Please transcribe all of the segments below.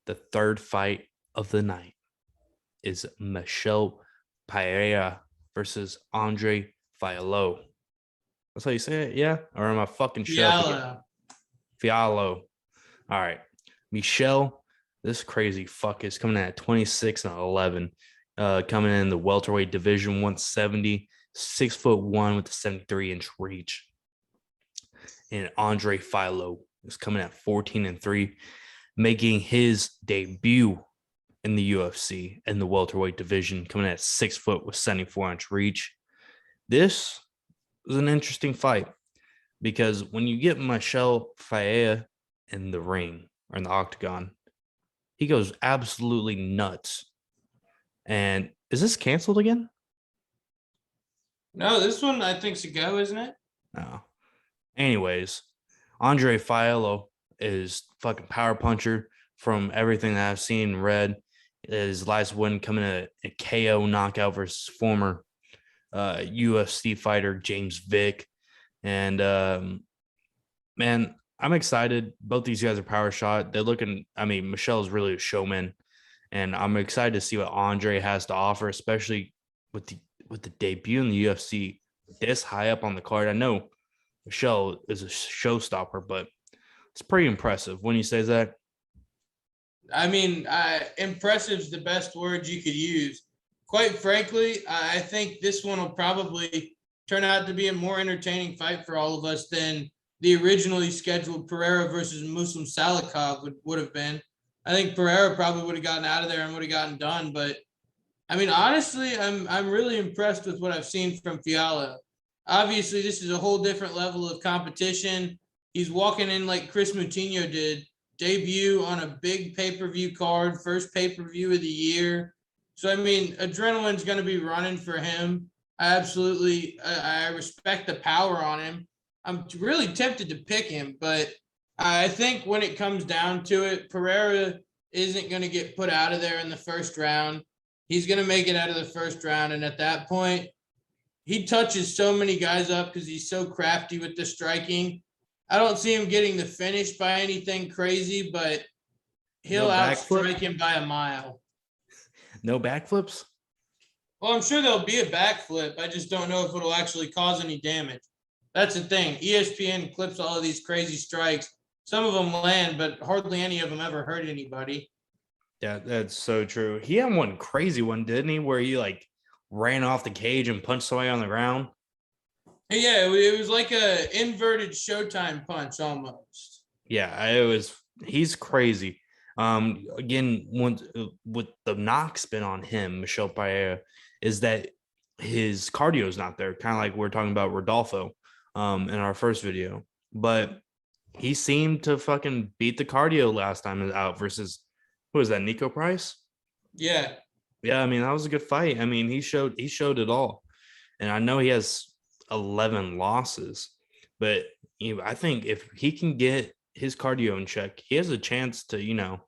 The third fight of the night is Michel Pereira versus Andre Fialho. That's how you say it, yeah? Or am I fucking shit up again? Fialho. Fialho. All right. Michel, this crazy fuck is coming in at 26-11. Coming in the welterweight division, 170, 6'1" with a 73-inch reach. And Andre Fialho is coming at 14-3, making his debut in the UFC in the welterweight division, coming at 6 foot with 74-inch reach. This was an interesting fight because when you get Michel Faea in the ring or in the octagon, he goes absolutely nuts. And is this canceled again? No, this one I think's a go, isn't it? No. Anyways, Andre Fialho is fucking power puncher from everything that I've seen and read. His last win coming a KO knockout versus former UFC fighter James Vick. And man, I'm excited. Both these guys are power shot. They're looking, I mean, Michel's really a showman. And I'm excited to see what Andre has to offer, especially with the debut in the UFC this high up on the card. I know Michel is a showstopper, but it's pretty impressive when he says that. I mean, impressive is the best word you could use. Quite frankly, I think this one will probably turn out to be a more entertaining fight for all of us than the originally scheduled Pereira versus Muslim Salikov would have been. I think Pereira probably would have gotten out of there and would have gotten done. But I mean, honestly, I'm really impressed with what I've seen from Fialho. Obviously, this is a whole different level of competition. He's walking in like Chris Moutinho did, debut on a big pay-per-view card, first pay-per-view of the year. So, I mean, adrenaline's going to be running for him. I respect the power on him. I'm really tempted to pick him, but I think when it comes down to it, Pereira isn't going to get put out of there in the first round. He's going to make it out of the first round. And at that point, he touches so many guys up because he's so crafty with the striking. I don't see him getting the finish by anything crazy, but he'll outstrike him by a mile. No backflips? Well, I'm sure there'll be a backflip. I just don't know if it'll actually cause any damage. That's the thing. ESPN clips all of these crazy strikes. Some of them land, but hardly any of them ever hurt anybody. Yeah, that's so true. He had one crazy one, didn't he? Where he like ran off the cage and punched somebody on the ground. Yeah, it was like a inverted Showtime punch almost. Yeah, he's crazy. Again, with the knock spin on him, Michel Pereira, is that his cardio is not there. Kind of like we're talking about Rodolfo in our first video. But he seemed to fucking beat the cardio last time out versus who was that, Nico Price? Yeah. Yeah, I mean, that was a good fight. I mean, he showed it all. And I know he has 11 losses, but I think if he can get his cardio in check, he has a chance to,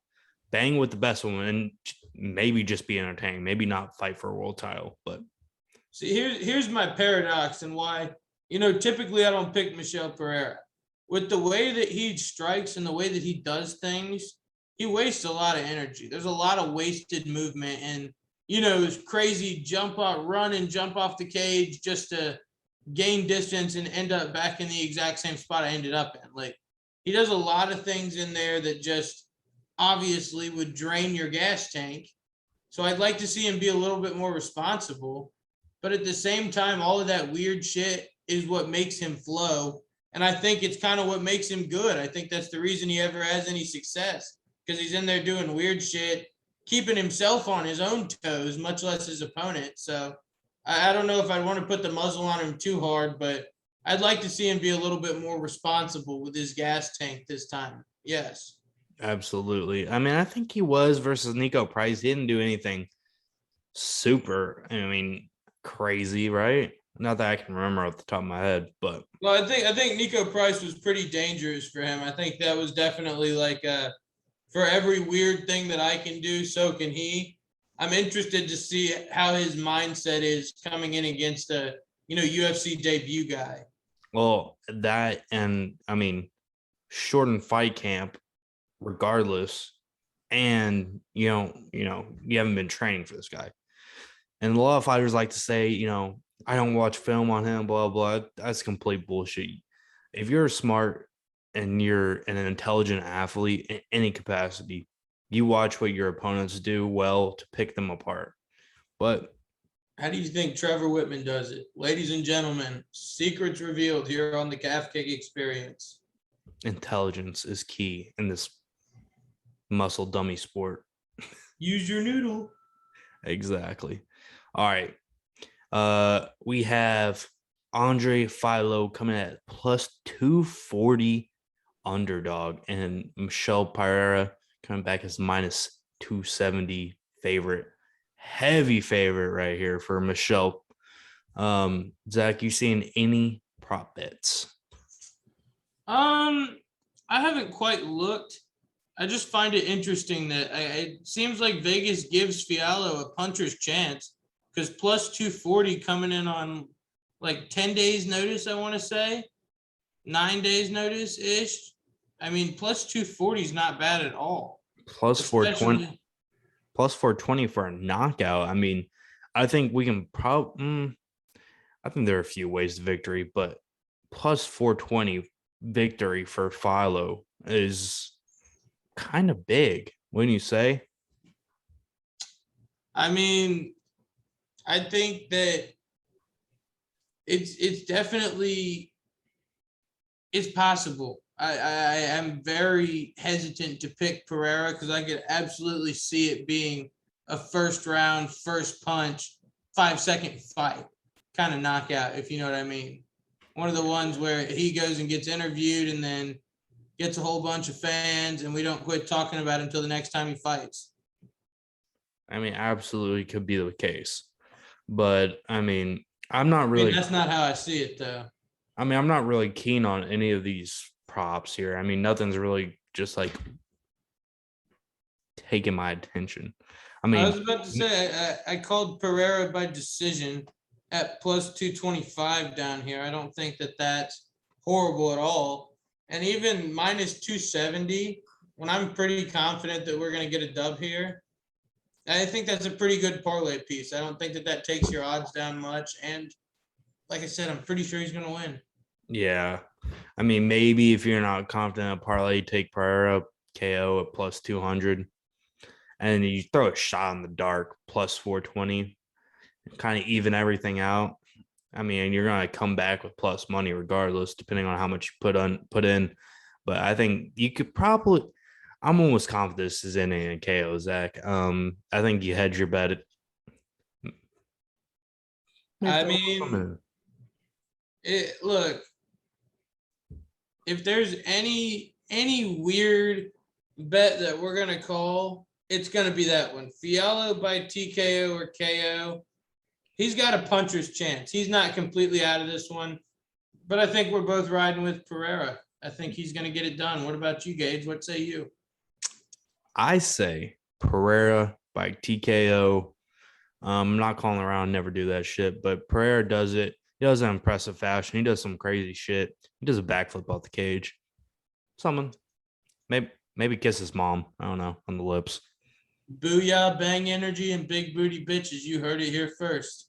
bang with the best one and maybe just be entertaining, maybe not fight for a world title. But see, here's my paradox and why, typically I don't pick Michel Pereira. With the way that he strikes and the way that he does things, he wastes a lot of energy. There's a lot of wasted movement and, this crazy jump out, run and jump off the cage just to gain distance and end up back in the exact same spot I ended up in. Like, he does a lot of things in there that just obviously would drain your gas tank. So I'd like to see him be a little bit more responsible. But at the same time, all of that weird shit is what makes him flow. And I think it's kind of what makes him good. I think that's the reason he ever has any success, because he's in there doing weird shit, keeping himself on his own toes, much less his opponent. So I don't know if I'd want to put the muzzle on him too hard, but I'd like to see him be a little bit more responsible with his gas tank this time. Yes. absolutely. I mean, I think he was versus Nico Price. He didn't do anything super, crazy, right? Not that I can remember off the top of my head, but well, I think Nico Price was pretty dangerous for him. I think that was definitely like for every weird thing that I can do, so can he. I'm interested to see how his mindset is coming in against a UFC debut guy. well, that and shortened fight camp, regardless. and you haven't been training for this guy. And a lot of fighters like to say, I don't watch film on him, blah blah. That's complete bullshit. If you're smart and you're an intelligent athlete in any capacity, you watch what your opponents do well to pick them apart. But How do you think Trevor Whitman does it? Ladies and gentlemen, secrets revealed here on the Calf Kick Experience. intelligence is key in this muscle dummy sport. Use your noodle. Exactly. All right. We have Andre Fialho coming at plus 240 underdog, and Michel Pereira coming back as minus 270 favorite. Heavy favorite right here for Michel. Zach, you seeing any prop bets? I haven't quite looked. I just find it interesting that it seems like Vegas gives Fialho a puncher's chance because plus 240 coming in on like 10 days notice, I want to say 9 days notice ish. I mean, plus 240 is not bad at all. Plus 420, Especially, plus 420 for a knockout. I mean, I think we can probably, I think there are a few ways to victory, but plus 420 victory for Philo is kind of big, wouldn't you say? I mean, I think that it's definitely it's possible. I am very hesitant to pick Pereira because I could absolutely see it being a first round, first punch, 5-second fight kind of knockout, if you know what I mean. One of the ones where he goes and gets interviewed and then gets a whole bunch of fans and we don't quit talking about it until the next time he fights. I mean, absolutely could be the case. But I mean, I'm not I mean, really that's not how I see it though. I mean, I'm not really keen on any of these props here. I mean, nothing's really just like taking my attention. I I mean, was about to say I called Pereira by decision at plus 225 down here. I don't think that that's horrible at all. And even minus 270, when I'm pretty confident that we're going to get a dub here, I think that's a pretty good parlay piece. I don't think that that takes your odds down much. And like I said, I'm pretty sure he's going to win. yeah. I mean, maybe if you're not confident in parlay, take Pereira KO at plus 200. And you throw a shot in the dark plus 420, kind of even everything out. I mean, you're gonna come back with plus money regardless, depending on how much you put in. But I think you could probably. I'm almost confident this is in a KO, Zach. I think you hedge your bet. I mean, look, if there's any weird bet that we're gonna call, it's gonna be that one. Fialho by TKO or KO. He's got a puncher's chance. He's not completely out of this one, but I think we're both riding with Pereira. I think he's going to get it done. What about you, Gage? What say you? I say Pereira by TKO. I'm not calling around, never do that shit, but Pereira does it. He does it in impressive fashion. He does some crazy shit. He does a backflip off the cage. Someone maybe kiss his mom. I don't know, on the lips. Booyah, bang energy, and big booty bitches. You heard it here first.